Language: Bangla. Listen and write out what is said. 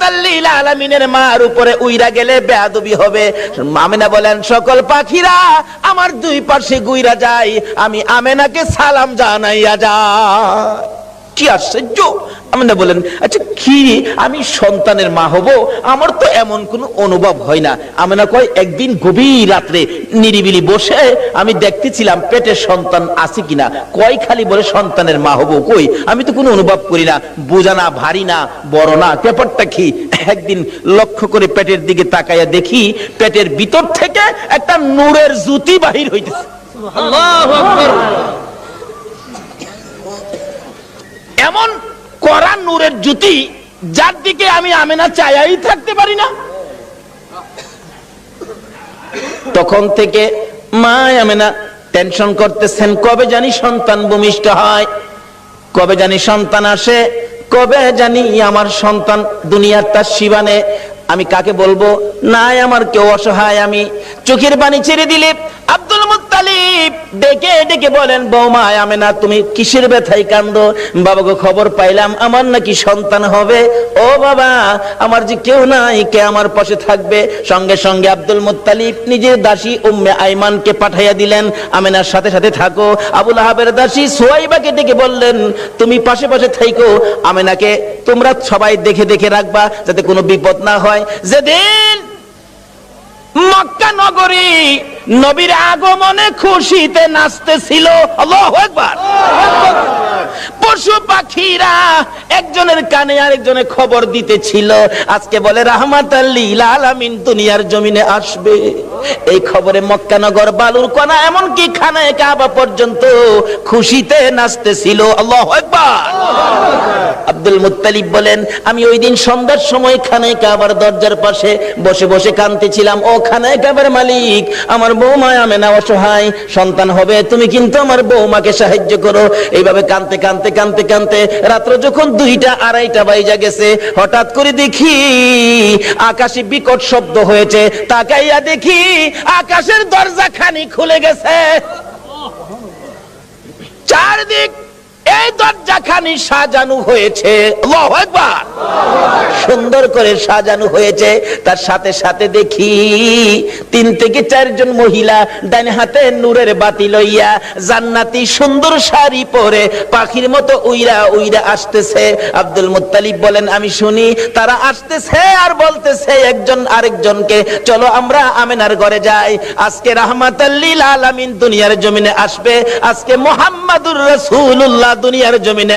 রাহমাতাল লিল আলামিনের মার উপরে উইরা গেলে বেয়াদবি হবে। আমিনা বলেন সকল পাখিরা আমার দুই পাশে গুইরা যায়, আমি আমেনাকে সালাম জানাইয়া যায়। কি আশ্চর্য! আমিনা বলেন আচ্ছা কি আমি সন্তানের মা হব, আমার তো এমন কোনো অনুভব হয় না। আমিনা কয় একদিন গভীর রাত্রে নিরিবিলি বসে আমি দেখতেছিলাম পেটে সন্তান আছে কিনা। কয় খালি বলে সন্তানের মা হব, কই আমি তো কোনো অনুভব করি না, বোঝা না, ভারী না, বড় না, ব্যাপারটা কি। একদিন লক্ষ্য করে পেটের দিকে তাকাইয়া দেখি পেটের ভিতর থেকে একটা নূরের জ্যোতি বাহির হইতেছে। আল্লাহু আকবার! এমন কড়া নূরের জ্যোতি যার দিকে আমি আমেনা চাইয়াই থাকতে পারি না। তখন থেকে মা আমেনা টেনশন করতেছেন, কবে জানি সন্তান ভূমিষ্ঠ হয়, কবে জানি সন্তান আসে, কবে জানি আমার সন্তান দুনিয়ার তার শিবানে। আমি কাকে বলবো? নাই আমার কেউ অসহায়। আমি চোখের পানি ছেড়ে দিলে আব্দুল মুত্তালিব ডেকে ডেকে বলেন, বৌমা আমেনা তুমি কিসের ব্যথায় কান্দো? বাবাকে খবর পাইলাম আমার নাকি সন্তান হবে। ও বাবা, আমার যে কেউ নাই, কে আমার পাশে থাকবে? সঙ্গে সঙ্গে আব্দুল মুত্তালিব নিজের দাসী উম্মে আইমানকে পাঠাইয়া দিলেন, আমেনার সাথে সাথে থাকো। আবু লাহাবের দাসী সুয়াইবাকে ডেকে বললেন, তুমি পাশে পাশে থাকো, আমেনাকে তোমরা সবাই দেখে দেখে রাখবা যাতে কোনো বিপদ না হয়। যেদিন মক্কা নগরী নবীর আগমনে খুশিতে নাচতেছিল, আল্লাহু আকবার, পশু পাখিরা একজনের কানে আরেকজনের খবর দিতেছিল, আজকে বলে রাহমাতাল লিল আলামিন দুনিয়ার জমিনে আসবে। এই খবরে মক্কা নগর, বালুর কণা, এমনকি খানায়ে কাবা পর্যন্ত খুশিতে নাচতেছিল। আল্লাহু আকবার! আব্দুল মুত্তালিব বলেন, আমি ওই দিন সন্ধ্যার সময় খানায়ে কাবার দরজার পাশে বসে বসে কাঁদতেছিলাম। ও খানায়ে কাবার মালিক, আমার বৌমা আমেনা অসহায়, সন্তান হবে, তুমি কিন্তু আমার বৌমাকে সাহায্য করো। এইভাবে কাঁদতে কাঁদতে কাঁদতে কাঁদতে রাত্র যখন 2টা 2:30 বাজে গেছে, হঠাৎ করে দেখি আকাশে বিকট শব্দ হয়েছে। তাকাইয়া দেখি আকাশের দরজা খানি খুলে গেছে। চারদিক এই দরজাখানি সাজানো হয়েছে। আল্লাহু আকবার! সুন্দর করে সাজানো হয়েছে। তার সাথে সাথে দেখি 3 থেকে 4 জন মহিলা ডান হাতে নূরের বাতি লইয়া জান্নাতি সুন্দর শাড়ি পরে পাখির মতো উইরা উইরা আসতেছে। আব্দুল মুত্তালিব বলেন, আমি শুনি তারা আসতেছে আর বলতেছে একজন আরেকজনকে, চলো আমরা আমেনার ঘরে যাই। আজকে রাহমাতাল লিল আলামিন দুনিয়ার জমিনে আসবে, আজকে মুহাম্মাদুর রাসূলুল্লাহ দুনিয়ার জমিনে